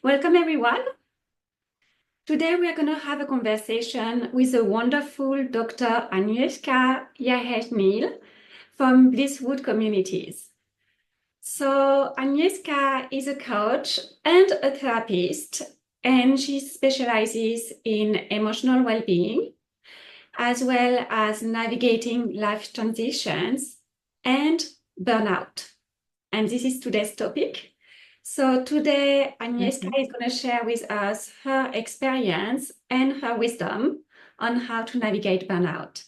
Welcome, everyone. Today, we are going to have a conversation with the wonderful Dr. Agnieszka Jachec-Neale from Bliss Wood Communities. So Agnieszka is a coach and a therapist, and she specializes in emotional well-being, as well as navigating life transitions and burnout. And this is today's topic. So today, Agnieszka is going to share with us her experience and her wisdom on how to navigate burnout.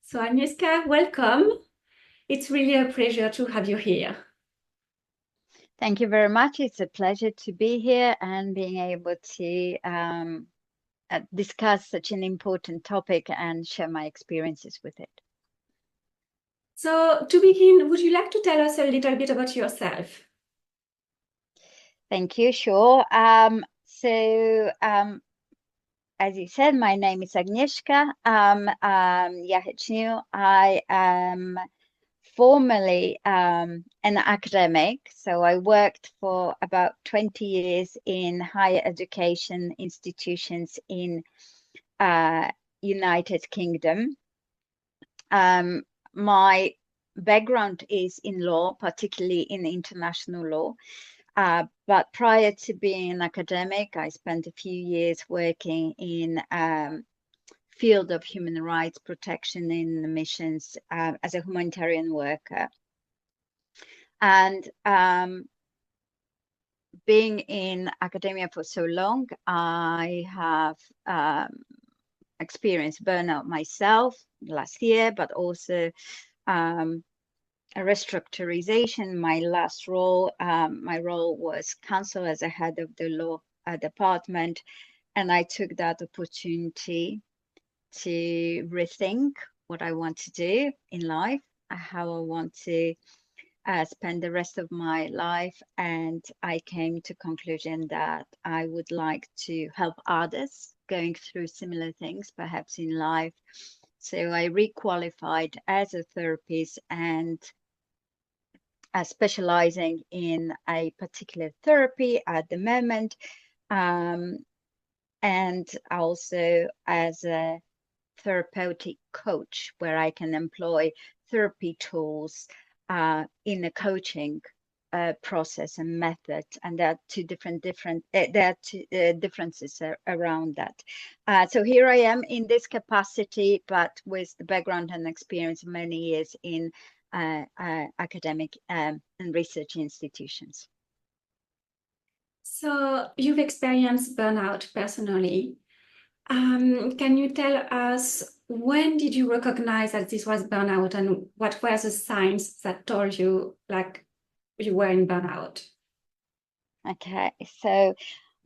So Agnieszka, welcome. It's really a pleasure to have you here. Thank you very much. It's a pleasure to be here and being able to discuss such an important topic and share my experiences with it. So to begin, would you like to tell us a little bit about yourself? Thank you. Sure. As you said, my name is Agnieszka Jachec-Neale. I am formerly an academic, so I worked for about 20 years in higher education institutions in United Kingdom. My background is in law, particularly in international law. But prior to being an academic, I spent a few years working in field of human rights protection in the missions as a humanitarian worker. And being in academia for so long, I have experienced burnout myself last year, but also a restructurization. My last role, my role was counsel as a head of the law department, and I took that opportunity to rethink what I want to do in life, how I want to spend the rest of my life, and I came to conclusion that I would like to help others going through similar things, perhaps in life. So I requalified as a therapist and specializing in a particular therapy at the moment, and also as a therapeutic coach, where I can employ therapy tools in a coaching process and method, and there are two differences around that. So here I am in this capacity, but with the background and experience of many years in academic and research institutions. So you've experienced burnout personally. Can you tell us, when did you recognize that this was burnout, and what were the signs that told you like you were in burnout? Okay, so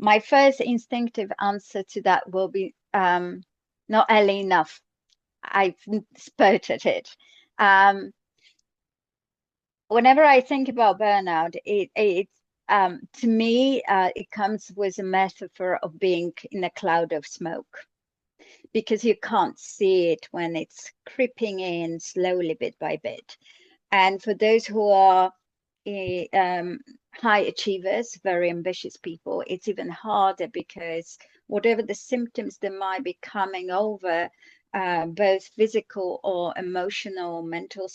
my first instinctive answer to that will be not early enough. I've spotted it. Whenever I think about burnout, it's to me, it comes with a metaphor of being in a cloud of smoke, because you can't see it when it's creeping in slowly, bit by bit. And for those who are high achievers, very ambitious people, it's even harder, because whatever the symptoms that might be coming over, both physical or emotional, mental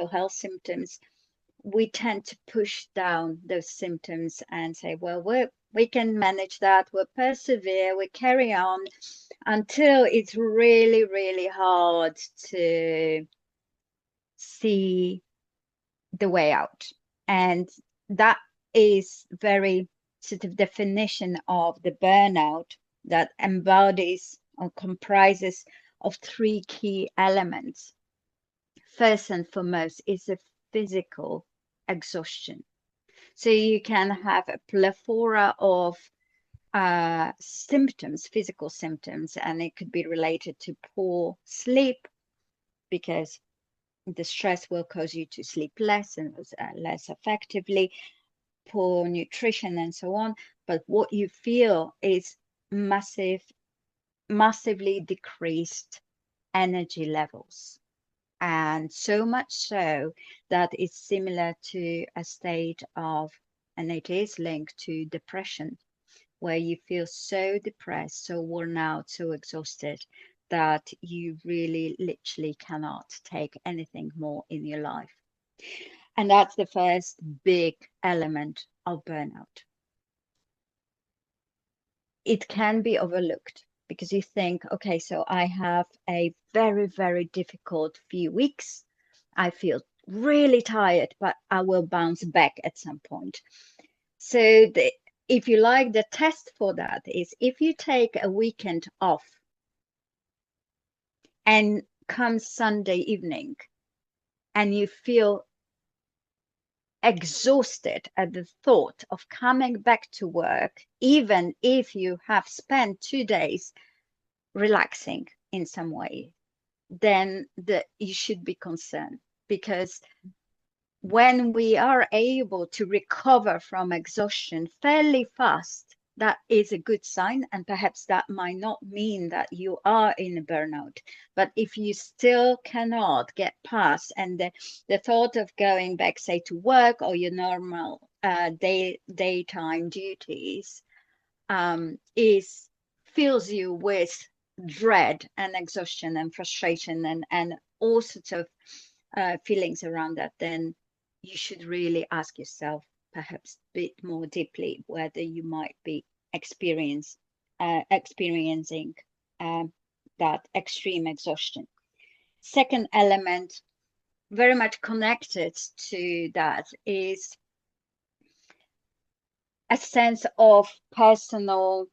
health symptoms, we tend to push down those symptoms and say, well, we can manage that, we'll persevere, we carry on, until it's really, really hard to see the way out. And that is very sort of definition of the burnout that embodies or comprises of three key elements. First and foremost is the physical exhaustion. So you can have a plethora of symptoms, physical symptoms, and it could be related to poor sleep, because the stress will cause you to sleep less and less effectively, poor nutrition, and so on. But what you feel is massively decreased energy levels. And so much so that it's similar to a state of, and it is linked to depression. where you feel so depressed, so worn out, so exhausted that you really literally cannot take anything more in your life. And that's the first big element of burnout. It can be overlooked because you think, okay, so I have a very, very difficult few weeks. I feel really tired, but I will bounce back at some point. So if you like, the test for that is if you take a weekend off and come Sunday evening and you feel exhausted at the thought of coming back to work, even if you have spent 2 days relaxing in some way, then you should be concerned, because when we are able to recover from exhaustion fairly fast, that is a good sign. And perhaps that might not mean that you are in a burnout. But if you still cannot get past, and the thought of going back, say, to work or your normal daytime duties fills you with dread and exhaustion and frustration and all sorts of feelings around that, then you should really ask yourself perhaps a bit more deeply whether you might be experiencing that extreme exhaustion. Second element, very much connected to that, is a sense of personal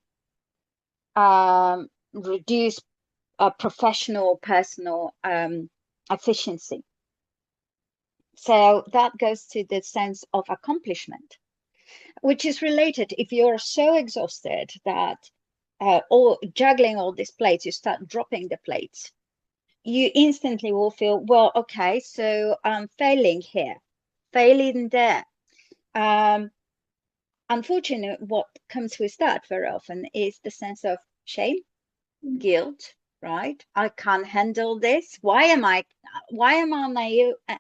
reduced professional personal efficiency. So that goes to the sense of accomplishment, which is related. If you're so exhausted that or juggling all these plates, you start dropping the plates, you instantly will feel, well, okay, so I'm failing here, failing there. Unfortunately, what comes with that very often is the sense of shame, guilt, right? I can't handle this. Why am I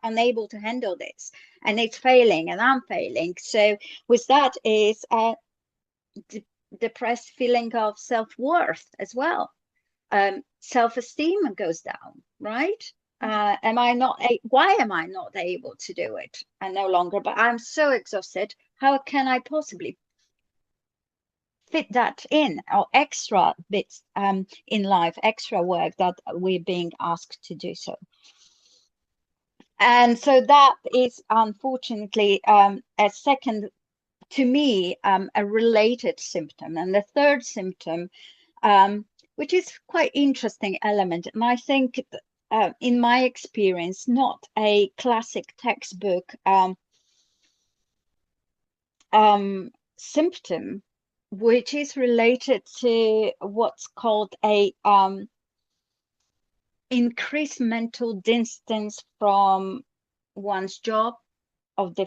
unable to handle this? And it's failing, and I'm failing. So with that is a depressed feeling of self-worth as well. Self-esteem goes down, right? Why am I not able to do it? And no longer, but I'm so exhausted. How can I possibly fit that in, or extra bits in life, extra work that we're being asked to do so? And so that is unfortunately a second, to me, a related symptom. And the third symptom, which is quite interesting element, and I think in my experience, not a classic textbook symptom, which is related to what's called a increased mental distance from one's job, of the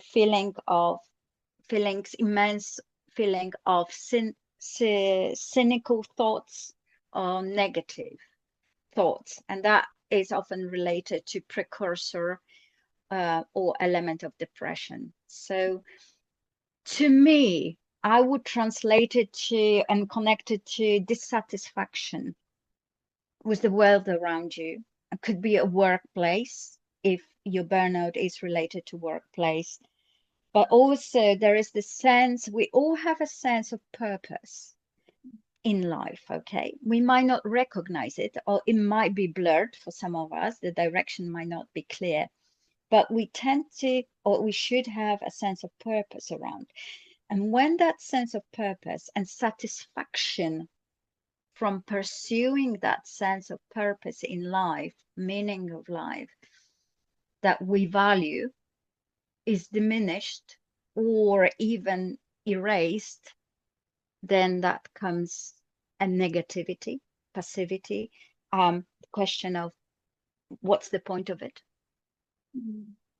immense feeling of cynical thoughts or negative thoughts. And that is often related to precursor or element of depression. So to me, I would translate it to and connect it to dissatisfaction with the world around you. It could be a workplace, if your burnout is related to workplace. But also there is the sense, we all have a sense of purpose in life, okay? We might not recognize it, or it might be blurred for some of us. The direction might not be clear, but we tend to, or we should have a sense of purpose around. And when that sense of purpose and satisfaction from pursuing that sense of purpose in life, meaning of life, that we value, is diminished or even erased, then that comes a negativity, passivity, question of what's the point of it?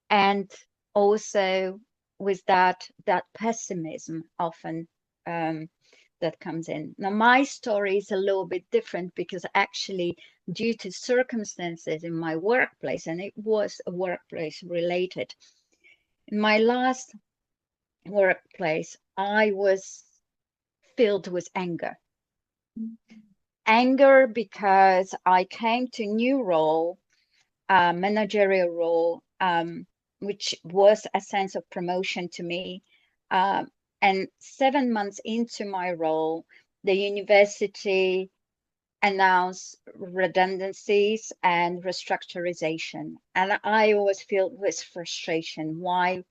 And also with that pessimism often that comes in. Now, my story is a little bit different, because actually, due to circumstances in my workplace, and it was a workplace related, in my last workplace, I was filled with anger. Anger because I came to a new role, managerial role, which was a sense of promotion to me. And 7 months into my role, the university announced redundancies and restructurization. And I always feel with frustration. Why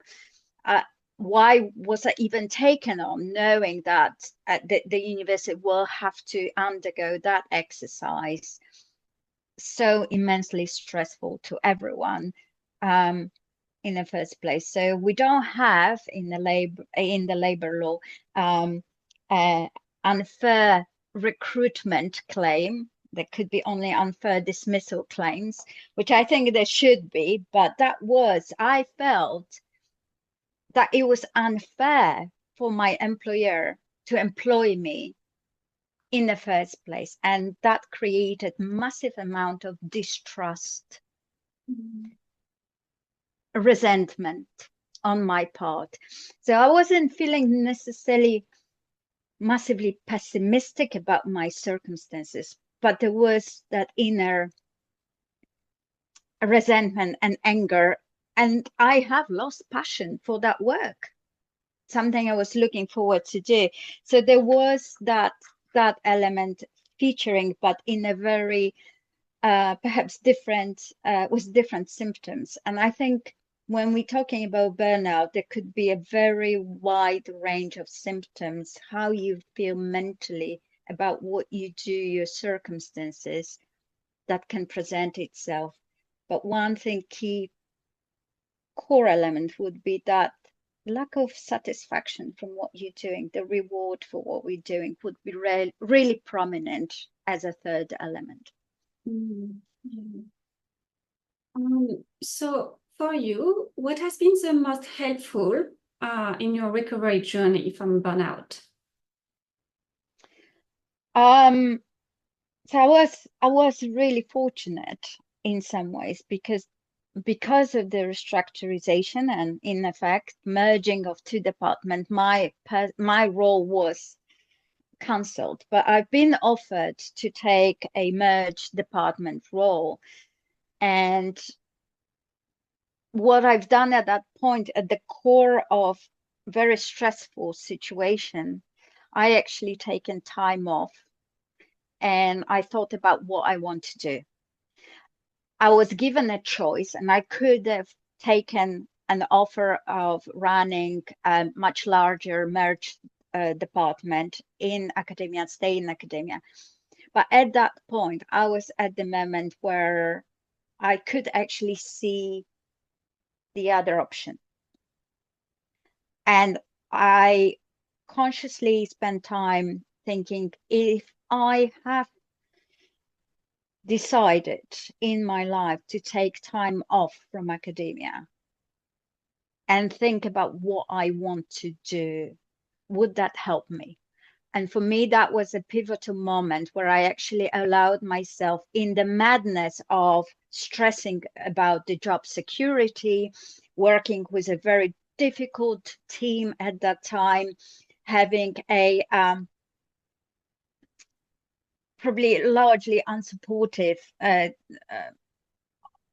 was I even taken on, knowing that the university will have to undergo that exercise, so immensely stressful to everyone, in the first place. So we don't have in the labor law unfair recruitment claim. There could be only unfair dismissal claims, which I think there should be, but I felt that it was unfair for my employer to employ me in the first place. And that created massive amount of distrust, resentment on my part. So I wasn't feeling necessarily massively pessimistic about my circumstances, but there was that inner resentment and anger. And I have lost passion for that work, something I was looking forward to do. So there was that element featuring, but in a very perhaps different, with different symptoms. And I think when we're talking about burnout, there could be a very wide range of symptoms, how you feel mentally about what you do, your circumstances, that can present itself. But one thing, key core element would be that lack of satisfaction from what you're doing, the reward for what we're doing would be really prominent as a third element. So for you, what has been the most helpful in your recovery journey from burnout? So I was really fortunate in some ways because of the restructurization and in effect merging of two departments, my role was cancelled. But I've been offered to take a merged department role, and what I've done at that point, at the core of very stressful situation, I actually taken time off and I thought about what I want to do. I was given a choice and I could have taken an offer of running a much larger merged department in academia, stay in academia. But at that point, I was at the moment where I could actually see the other option. And I consciously spent time thinking, if I have decided in my life to take time off from academia and think about what I want to do, would that help me? And for me, that was a pivotal moment where I actually allowed myself, in the madness of stressing about the job security, working with a very difficult team at that time, having a probably largely unsupportive,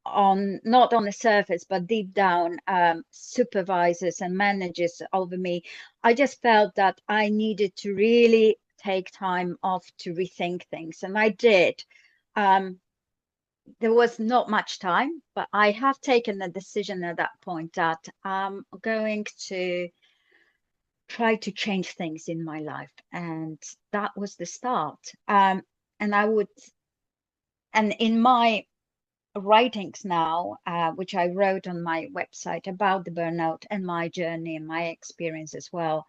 not on the surface, but deep down, supervisors and managers over me. I just felt that I needed to really take time off to rethink things, and I did. There was not much time, but I have taken a decision at that point that I'm going to try to change things in my life, and that was the start. And in my writings now, which I wrote on my website about the burnout and my journey and my experience as well,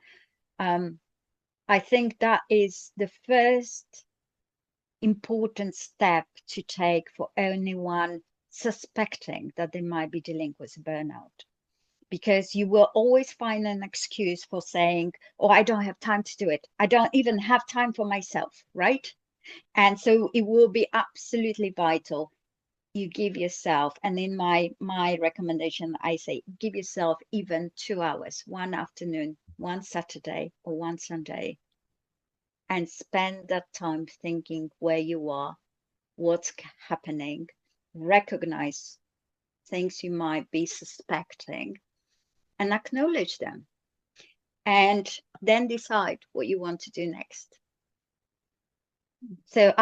I think that is the first important step to take for anyone suspecting that they might be dealing with burnout. Because you will always find an excuse for saying, oh, I don't have time to do it. I don't even have time for myself, right? And so it will be absolutely vital you give yourself, and in my recommendation, I say, give yourself even 2 hours, one afternoon, one Saturday or one Sunday, and spend that time thinking where you are, what's happening, recognize things you might be suspecting, and acknowledge them. And then decide what you want to do next. So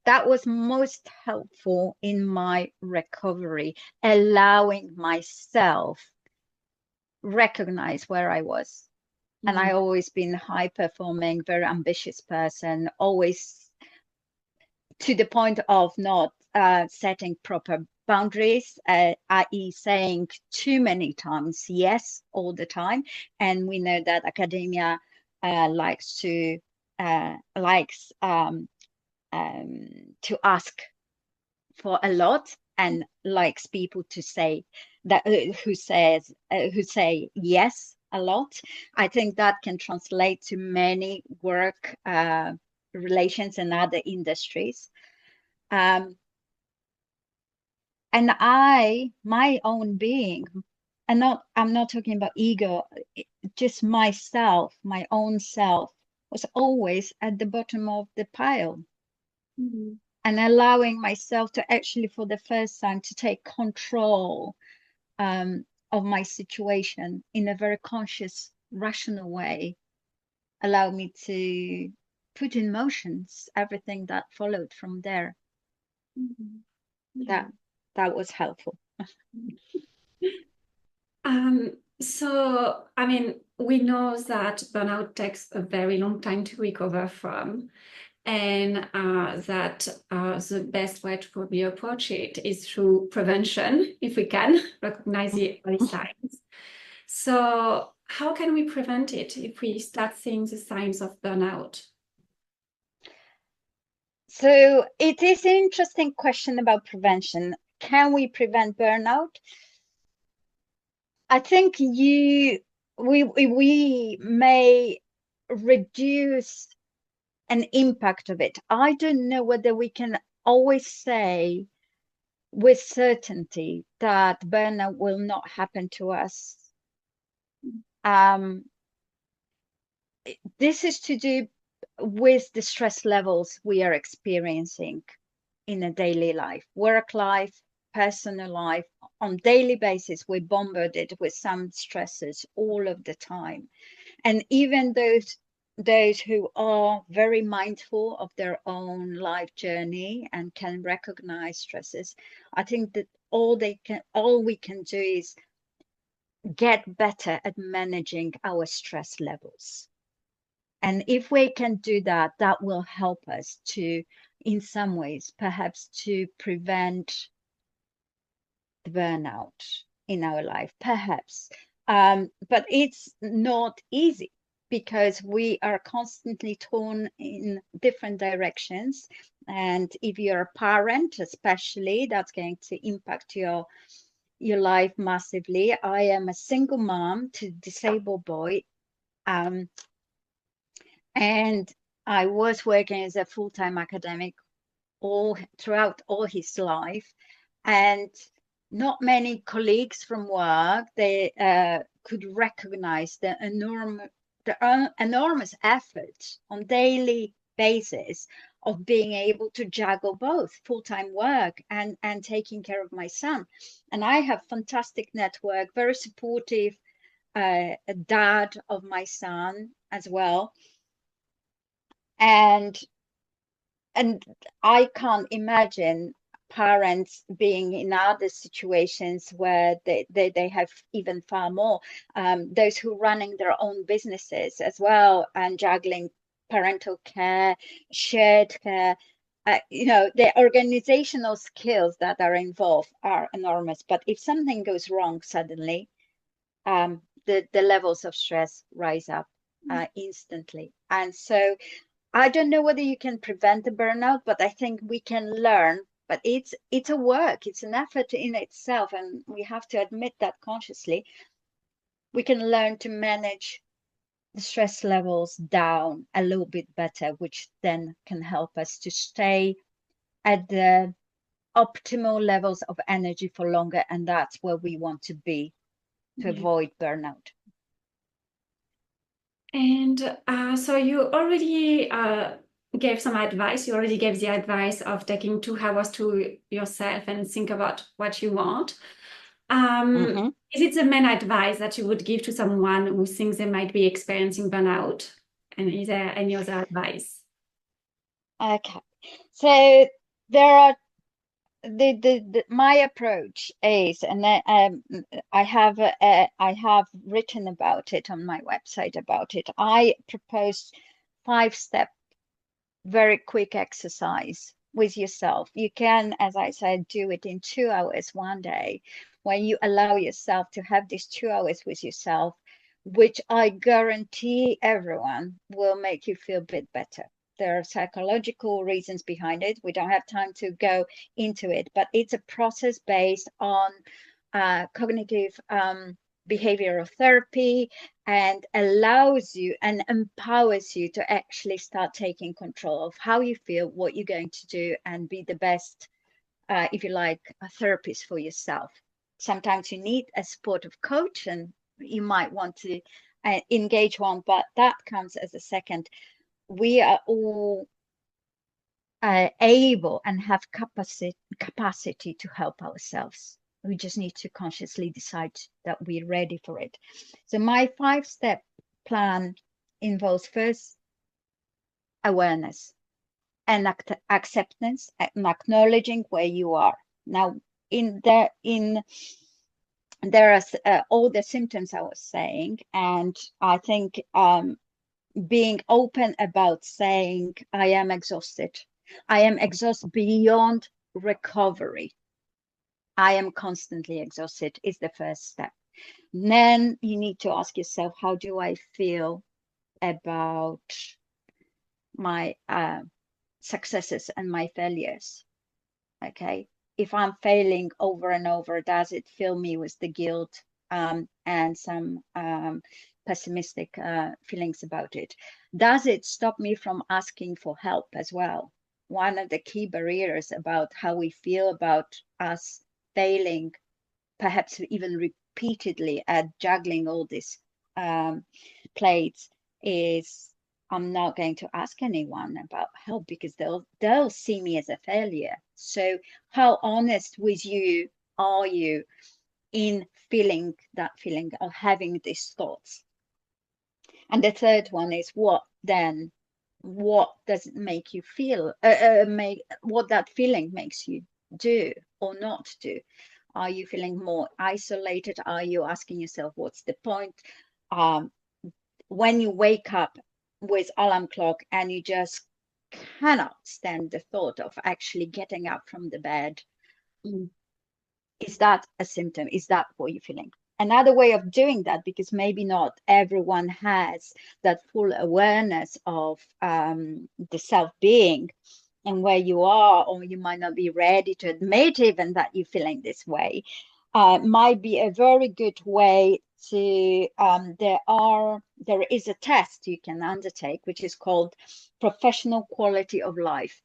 that was most helpful in my recovery, allowing myself recognize where I was. And I always been high performing, very ambitious person, always to the point of not setting proper boundaries, i.e. saying too many times yes all the time. And we know that academia likes to ask for a lot and likes people to say that who say yes a lot. I think that can translate to many work relations and other industries. And my own being, and I'm not talking about ego, just myself, my own self, was always at the bottom of the pile. Mm-hmm. And allowing myself to actually, for the first time, to take control of my situation in a very conscious, rational way, allowed me to put in motions everything that followed from there. Mm-hmm. That was helpful. So, I mean, we know that burnout takes a very long time to recover from, and that the best way to probably approach it is through prevention, if we can recognize the early signs. So, how can we prevent it if we start seeing the signs of burnout? So it is an interesting question about prevention. Can we prevent burnout? I think we may reduce an impact of it. I don't know whether we can always say with certainty that burnout will not happen to us. This is to do with the stress levels we are experiencing in a daily life, work life, personal life. On daily basis, we're bombarded with some stresses all of the time. And even those who are very mindful of their own life journey and can recognize stresses, I think that all we can do is get better at managing our stress levels. And if we can do that, that will help us to, in some ways, perhaps to prevent the burnout in our life, perhaps. But it's not easy because we are constantly torn in different directions. And if you're a parent, especially, that's going to impact your life massively. I am a single mom to a disabled boy. And I was working as a full-time academic throughout all his life, and not many colleagues from work could recognize the enormous effort on daily basis of being able to juggle both full-time work and taking care of my son. And I have fantastic network, very supportive dad of my son as well. And I can't imagine parents being in other situations where they have even far more. Those who are running their own businesses as well and juggling parental care, shared care. The organizational skills that are involved are enormous. But if something goes wrong suddenly, the levels of stress rise up instantly. And so I don't know whether you can prevent the burnout, but I think we can learn. But it's a work, it's an effort in itself, and we have to admit that consciously. We can learn to manage the stress levels down a little bit better, which then can help us to stay at the optimal levels of energy for longer, and that's where we want to be to avoid burnout. And so you already gave some advice. You already gave the advice of taking 2 hours to yourself and think about what you want. Is it the main advice that you would give to someone who thinks they might be experiencing burnout? And is there any other advice? Okay, so there are my approach is, and I have written about it on my website about it. I propose 5-step, very quick exercise with yourself. You can, as I said, do it in 2 hours one day, when you allow yourself to have these 2 hours with yourself, which I guarantee everyone will make you feel a bit better. There are psychological reasons behind it. We don't have time to go into it, but it's a process based on cognitive behavioral therapy, and allows you and empowers you to actually start taking control of how you feel, what you're going to do, and be the best, if you like, a therapist for yourself. Sometimes you need a supportive coach, and you might want to engage one, but that comes as a second. We are all able and have capacity to help ourselves. We just need to consciously decide that we're ready for it. So my 5-step plan involves, first, awareness and acceptance, and acknowledging where you are. Now, there are all the symptoms I was saying, and I think being open about saying, I am exhausted. I am exhausted beyond recovery. I am constantly exhausted is the first step. Then you need to ask yourself, how do I feel about my successes and my failures? Okay. If I'm failing over and over, does it fill me with the guilt and some pessimistic feelings about it? Does it stop me from asking for help as well? One of the key barriers about how we feel about us failing, perhaps even repeatedly, at juggling all these plates, is I'm not going to ask anyone about help because they'll see me as a failure. So how honest with you are you in feeling that feeling of having these thoughts? And the third one is, what does it make you feel, what that feeling makes you do or not do? Are you feeling more isolated? Are you asking yourself, what's the point? When you wake up with alarm clock and you just cannot stand the thought of actually getting up from the bed, is that a symptom? Is that what you're feeling? Another way of doing that, because maybe not everyone has that full awareness of the self-being and where you are, or you might not be ready to admit even that you're feeling this way, might be a very good way to, there is a test you can undertake, which is called professional quality of life.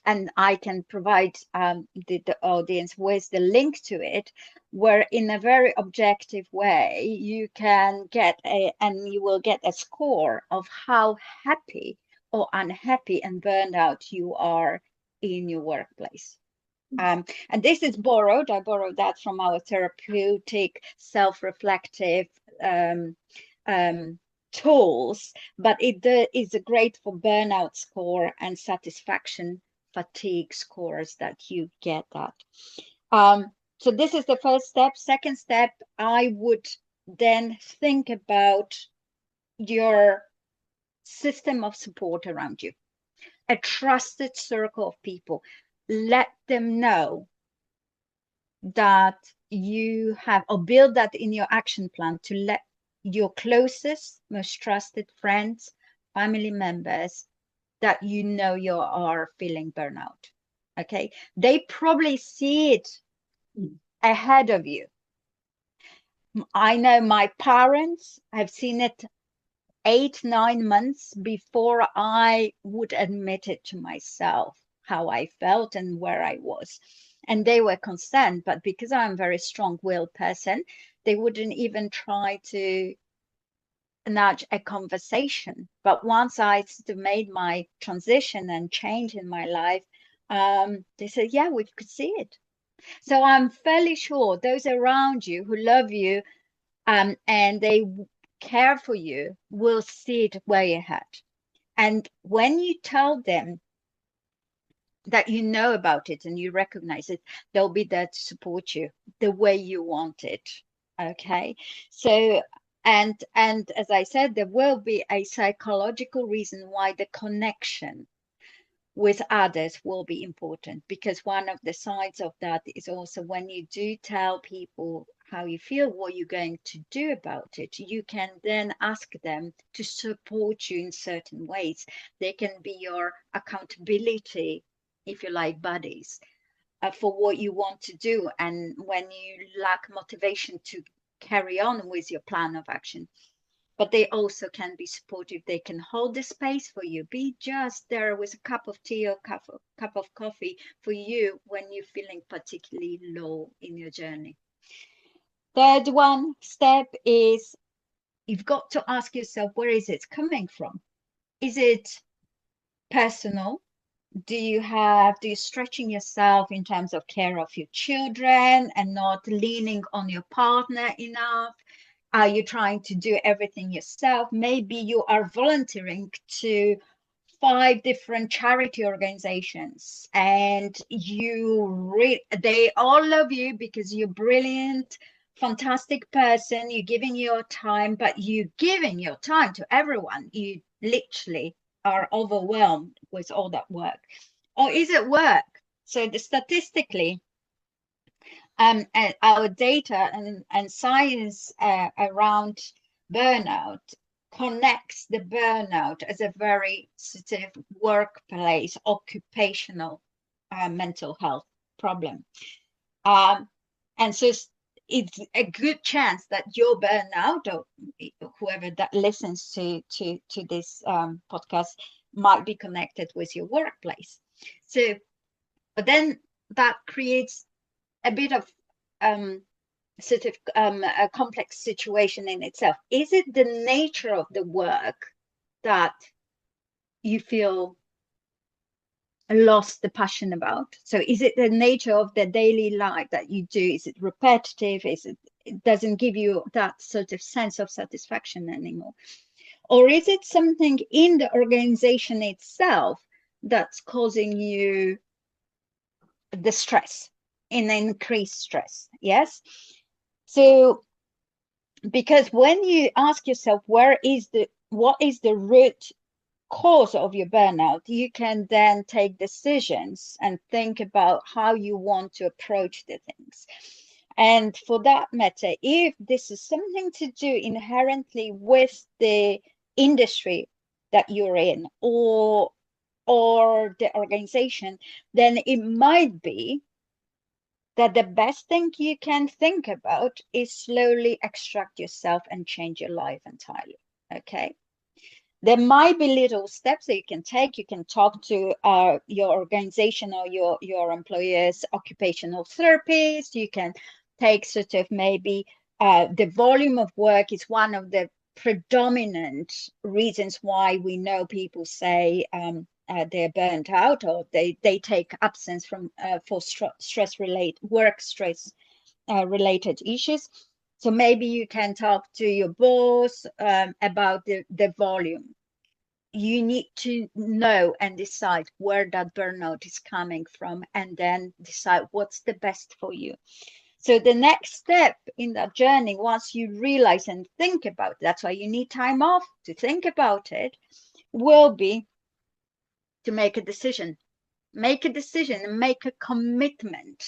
And I can provide the audience with the link to it, where in a very objective way, you can and you will get a score of how happy or unhappy and burned out you are in your workplace. And this is borrowed. I borrowed that from our therapeutic, self-reflective tools, but it is a great for burnout score and satisfaction fatigue scores that you get that. So this is the first step. Second step, I would then think about your system of support around you, a trusted circle of people. Let them know that you have, or build that in your action plan, to let your closest, most trusted friends, family members, that you know you are feeling burnout. Okay, they probably see it ahead of you. I know my parents have seen it 8-9 months before I would admit it to myself, how I felt and where I was. And they were concerned, but because I'm a very strong-willed person, they wouldn't even try to nudge a conversation. But once I sort of made my transition and change in my life, they said, yeah, we could see it. So I'm fairly sure those around you who love you and they care for you will see it way ahead. And when you tell them that you know about it and you recognize it, they'll be there to support you the way you want it. Okay. So, and as I said, there will be a psychological reason why the connection with others will be important, because one of the sides of that is also when you do tell people how you feel, what you're going to do about it, you can then ask them to support you in certain ways. They can be your accountability, if you like, buddies for what you want to do. And when you lack motivation to carry on with your plan of action, but they also can be supportive. They can hold the space for you, be just there with a cup of tea or cup of coffee for you when you're feeling particularly low in your journey. Third one step is you've got to ask yourself, where is it coming from? Is it personal? Do you stretching yourself in terms of care of your children and not leaning on your partner enough? Are you trying to do everything yourself? Maybe you are volunteering to 5 different charity organizations and they all love you because you're brilliant, fantastic person. You're giving your time, but you're giving your time to everyone. You literally are overwhelmed with all that work. Or is it work? So statistically, and our data and science around burnout connects the burnout as a very sort of workplace, occupational mental health problem. And so it's a good chance that your burnout, or whoever that listens to this podcast, might be connected with your workplace. So, but then that creates a bit of sort of a complex situation in itself. Is it the nature of the work that you feel lost the passion about? So is it the nature of the daily life that you do? Is it repetitive? It doesn't give you that sort of sense of satisfaction anymore? Or is it something in the organization itself that's causing you the stress, in increased stress? Yes. So because when you ask yourself what is the root cause of your burnout, you can then take decisions and think about how you want to approach the things. And for that matter, if this is something to do inherently with the industry that you're in or the organization, then it might be that the best thing you can think about is slowly extract yourself and change your life entirely. Okay. There might be little steps that you can take. You can talk to your organization or your employer's occupational therapist. You can take sort of maybe the volume of work is one of the predominant reasons why we know people say they're burnt out, or they take absence from for stress related work stress related issues. So maybe you can talk to your boss about the volume. You need to know and decide where that burnout is coming from, and then decide what's the best for you. So the next step in that journey, once you realize and think about it, that's why you need time off to think about it, will be to make a decision. Make a decision and make a commitment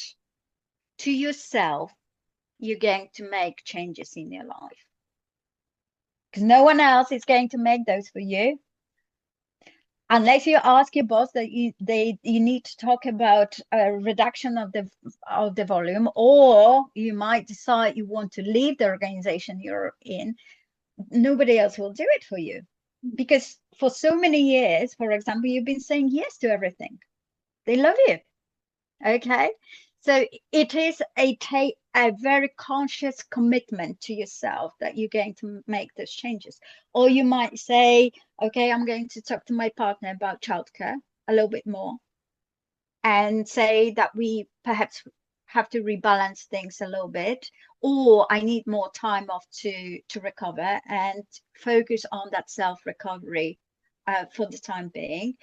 to yourself. You're going to make changes in your life, because no one else is going to make those for you, unless you ask your boss that you need to talk about a reduction of the volume, or you might decide you want to leave the organization you're in. Nobody else will do it for you, because for so many years, for example, you've been saying yes to everything. They love you. Okay. So it is a very conscious commitment to yourself that you're going to make those changes. Or you might say, okay, I'm going to talk to my partner about childcare a little bit more, and say that we perhaps have to rebalance things a little bit, or I need more time off to recover, and focus on that self-recovery for the time being.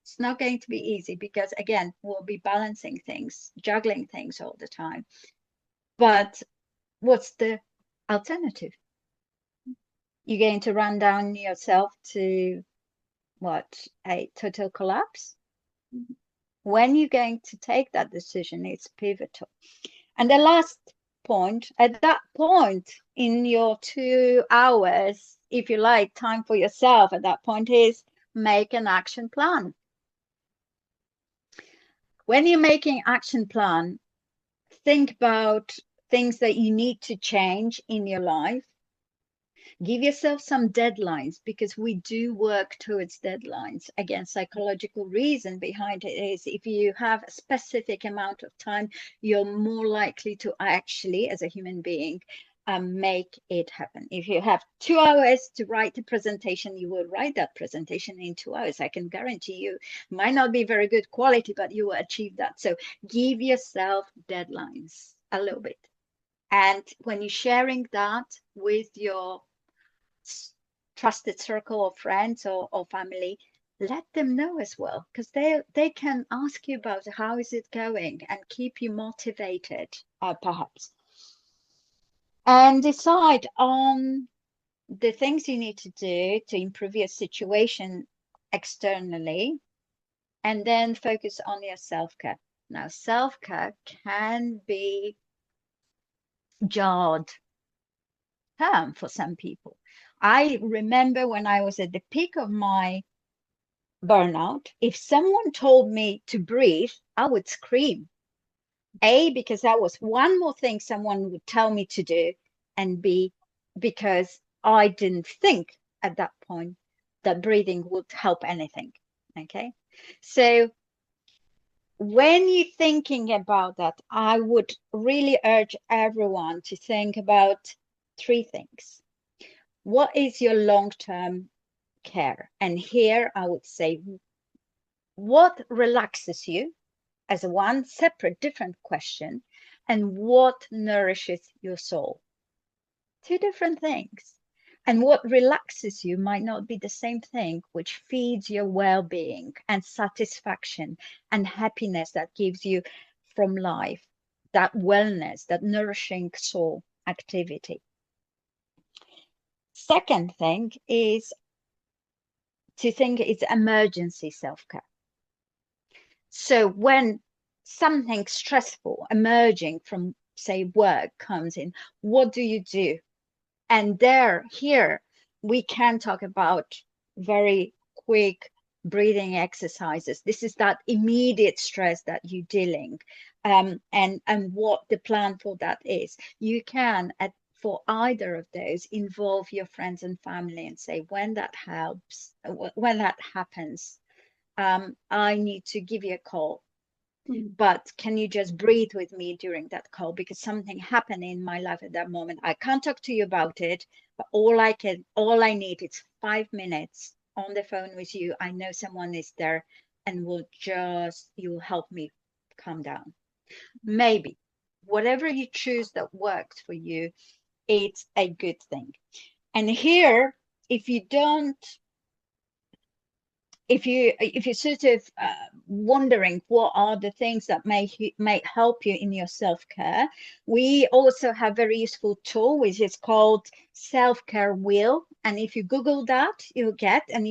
It's not going to be easy, because again, we'll be balancing things, juggling things all the time. But what's the alternative? You're going to run down yourself to what, a total collapse? When you're going to take that decision, it's pivotal. And the last point, at that point in your 2 hours, if you like, time for yourself at that point, is make an action plan. When you're making action plan, think about things that you need to change in your life. Give yourself some deadlines, because we do work towards deadlines. Again, psychological reason behind it is if you have a specific amount of time, you're more likely to actually, as a human being, make it happen. If you have 2 hours to write a presentation, you will write that presentation in 2 hours. I can guarantee you. Might not be very good quality, but you will achieve that. So give yourself deadlines a little bit. And when you're sharing that with your trusted circle of friends or family, let them know as well, because they can ask you about how is it going and keep you motivated, perhaps. And decide on the things you need to do to improve your situation externally, and then focus on your self-care. Now, self-care can be jarred term for some people. I remember when I was at the peak of my burnout, if someone told me to breathe, I would scream. A, because that was one more thing someone would tell me to do, and B, because I didn't think at that point that breathing would help anything. Okay. So when you're thinking about that, I would really urge everyone to think about 3 things. What is your long-term care? And here I would say, what relaxes you, as a one separate, different question, and what nourishes your soul? 2 different things. And what relaxes you might not be the same thing which feeds your well-being and satisfaction and happiness that gives you from life, that wellness, that nourishing soul activity. Second thing is to think it's emergency self-care. So when something stressful emerging from, say, work comes in, what do you do? And here we can talk about very quick breathing exercises. This is that immediate stress that you're dealing, and what the plan for that is. You can, for either of those, involve your friends and family and say, when that helps, when that happens, I need to give you a call. But can you just breathe with me during that call, because something happened in my life at that moment. I can't talk to you about it, but all I need is 5 minutes on the phone with you. I know someone is there, and you'll help me calm down. Maybe whatever you choose that works for you, it's a good thing. And here, if you if you're sort of wondering what are the things that may help you in your self-care, we also have a very useful tool which is called self-care wheel. And if you Google that, you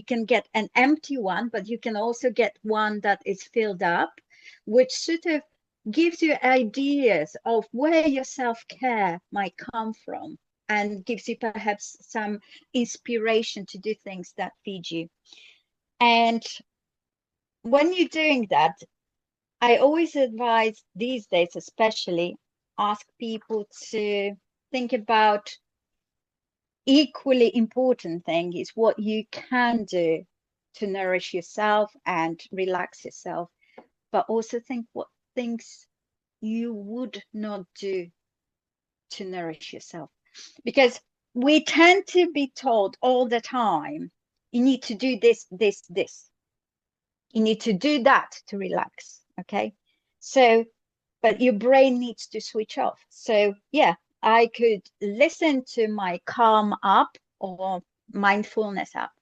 can get an empty one, but you can also get one that is filled up, which sort of gives you ideas of where your self-care might come from, and gives you perhaps some inspiration to do things that feed you. And when you're doing that, I always advise these days, especially, ask people to think about equally important thing is what you can do to nourish yourself and relax yourself, but also think what things you would not do to nourish yourself. Because we tend to be told all the time, you need to do this, this, this. You need to do that to relax. Okay. So, but your brain needs to switch off. So, yeah, I could listen to my Calm app or mindfulness app,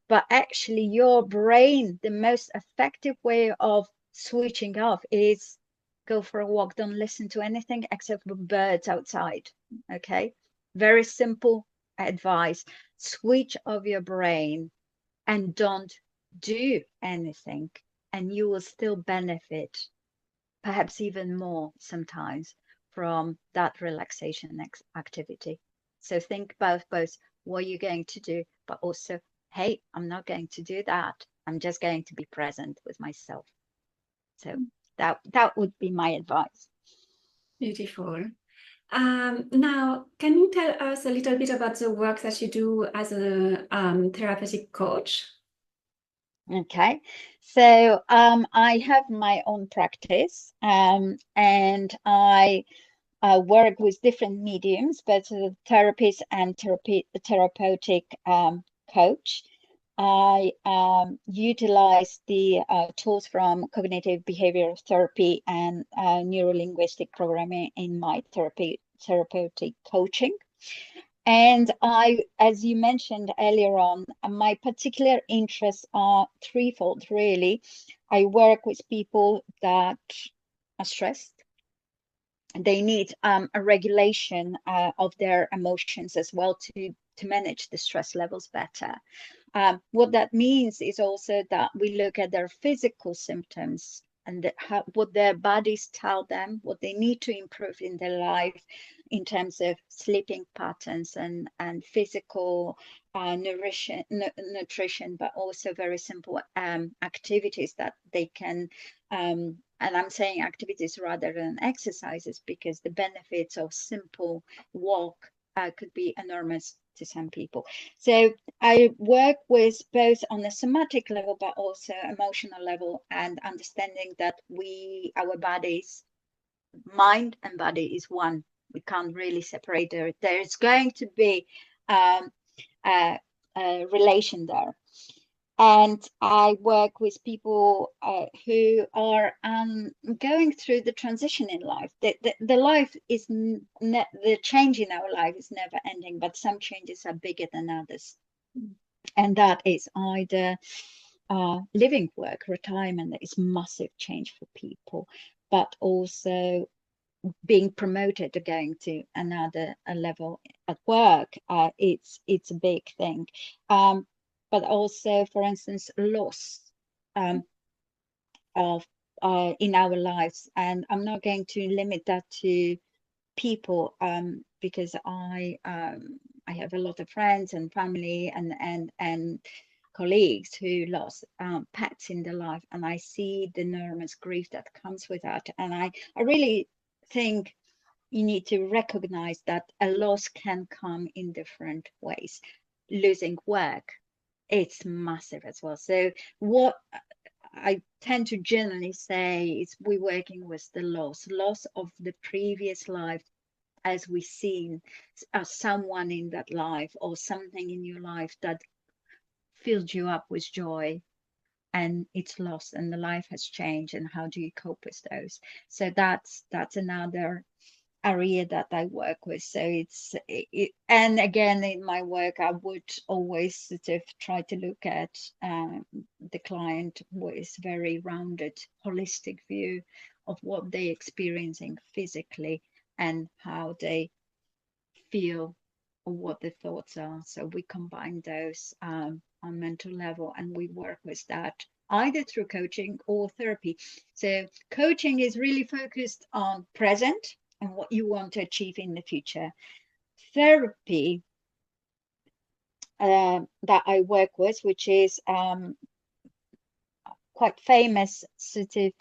but actually, your brain, the most effective way of switching off is go for a walk. Don't listen to anything except for birds outside. Okay. Very simple advice. Switch off your brain and don't do anything, and you will still benefit, perhaps even more sometimes, from that relaxation activity. So think about both what you're going to do, but also, hey, I'm not going to do that. I'm just going to be present with myself. So that would be my advice. Beautiful. Now, can you tell us a little bit about the work that you do as a therapeutic coach? Okay, so I have my own practice, and I work with different mediums, both as a therapist and therapeutic coach. I utilize the tools from cognitive behavioral therapy and neuro-linguistic programming in my therapeutic coaching. And I, as you mentioned earlier on, my particular interests are threefold, really. I work with people that are stressed. They need a regulation of their emotions as well to manage the stress levels better. What that means is also that we look at their physical symptoms and what their bodies tell them, what they need to improve in their life in terms of sleeping patterns and physical nutrition, but also very simple activities that they can, and I'm saying activities rather than exercises, because the benefits of simple walk could be enormous to some people. So I work with both on a somatic level, but also emotional level, and understanding that our bodies, mind and body is one. We can't really separate it. There's going to be a relation there. And I work with people who are going through the transition in life. The life is the change in our life is never ending, but some changes are bigger than others. And that is either living, work, retirement. That is massive change for people, but also being promoted or going to another level at work. It's a big thing. But also, for instance, loss of in our lives. And I'm not going to limit that to people, because I have a lot of friends and family and colleagues who lost pets in their life, and I see the enormous grief that comes with that. And I really think you need to recognize that a loss can come in different ways. Losing work, it's massive as well. So what I tend to generally say is we're working with the loss of the previous life, as we seen as someone in that life or something in your life that filled you up with joy, and it's lost and the life has changed, and how do you cope with those? So that's another area that I work with. So and again, in my work, I would always sort of try to look at the client with very rounded, holistic view of what they're experiencing physically and how they feel or what the thoughts are. So we combine those on mental level, and we work with that either through coaching or therapy. So coaching is really focused on present and what you want to achieve in the future. Therapy that I work with, which is quite famous sort of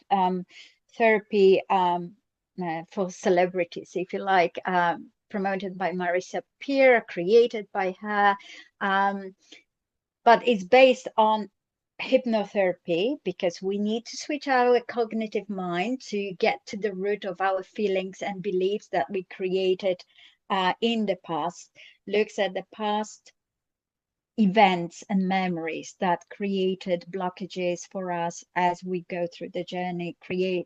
therapy for celebrities, if you like, promoted by Marissa Peer, created by her, but it's based on hypnotherapy, because we need to switch our cognitive mind to get to the root of our feelings and beliefs that we created in the past, looks at the past events and memories that created blockages for us as we go through the journey,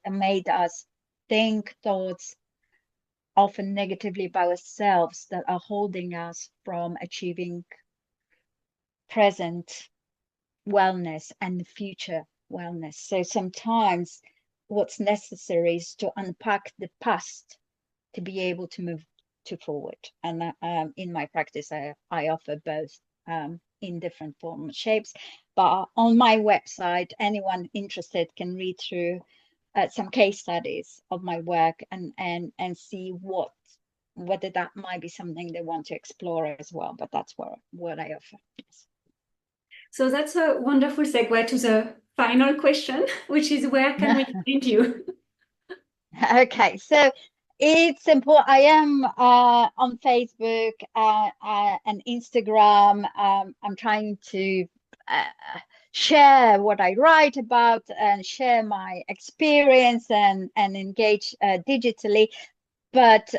made us think thoughts often negatively about ourselves that are holding us from achieving present wellness and future wellness. So sometimes what's necessary is to unpack the past to be able to move to forward. And in my practice, I offer both in different form shapes. But on my website, anyone interested can read through some case studies of my work and see whether that might be something they want to explore as well. But that's what I offer. Yes. So that's a wonderful segue to the final question, which is where can we find you? Okay, so it's important. I am on Facebook and Instagram. I'm trying to share what I write about and share my experience and engage digitally. But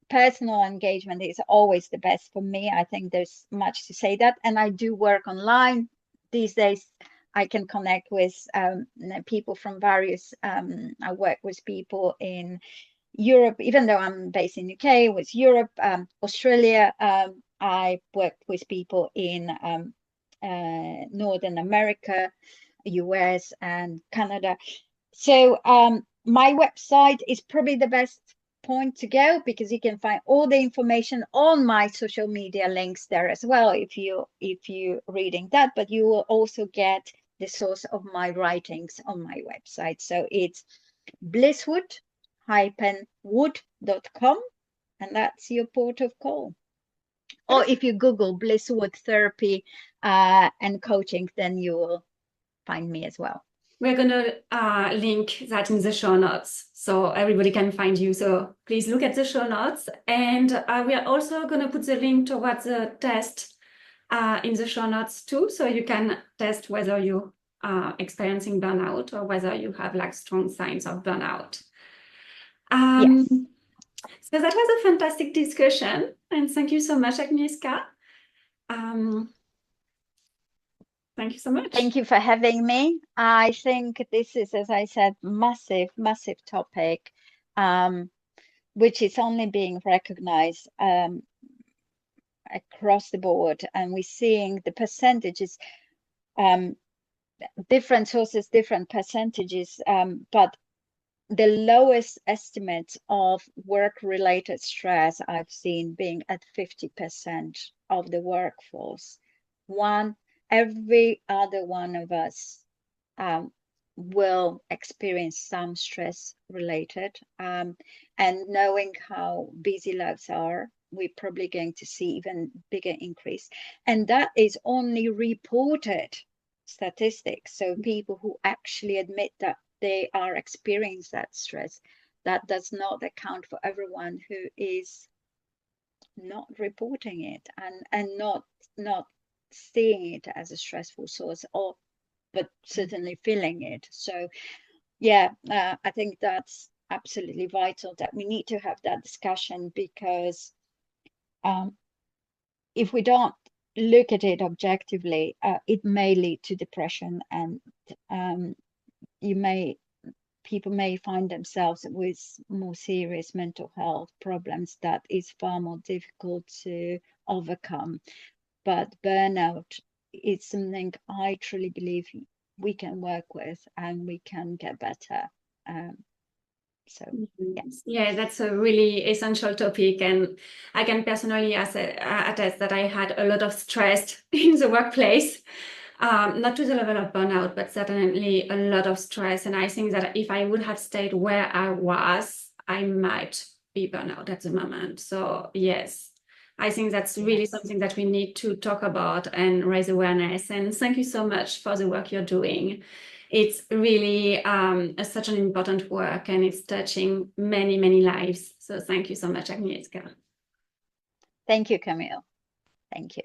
personal engagement is always the best for me. I think there's much to say that. And I do work online these days. I can connect with people from various, I work with people in Europe, even though I'm based in UK, with Europe, Australia. I work with people in Northern America, US and Canada. So my website is probably the best point to go, because you can find all the information on my social media links there as well if you reading that, but you will also get the source of my writings on my website. So it's blisswood-wood.com, and that's your port of call. Or if you Google Bliss Wood Therapy and coaching, then you will find me as well. We're going to link that in the show notes so everybody can find you. So please look at the show notes. And we are also going to put the link towards the test in the show notes too. So you can test whether you are experiencing burnout or whether you have like strong signs of burnout. Yes. So that was a fantastic discussion. And thank you so much, Agnieszka. Thank you so much. Thank you for having me. I think this is, as I said, massive topic, which is only being recognized across the board. And we're seeing the percentages, different sources, different percentages, but the lowest estimates of work-related stress I've seen being at 50% of the workforce. Every other one of us will experience some stress related. And knowing how busy lives are, we're probably going to see even bigger increase. And that is only reported statistics. So people who actually admit that they are experiencing that stress, that does not account for everyone who is not reporting it and not seeing it as a stressful source, but certainly feeling it. So yeah, I think that's absolutely vital that we need to have that discussion, because if we don't look at it objectively, it may lead to depression, and people may find themselves with more serious mental health problems that is far more difficult to overcome. But burnout is something I truly believe we can work with and we can get better. So yeah, that's a really essential topic, and I can personally attest that I had a lot of stress in the workplace, not to the level of burnout, but certainly a lot of stress. And I think that if I would have stayed where I was, I might be burnout at the moment. So yes, I think that's really something that we need to talk about and raise awareness. And thank you so much for the work you're doing. It's really such an important work, and it's touching many, many lives. So thank you so much, Agnieszka. Thank you, Camille. Thank you.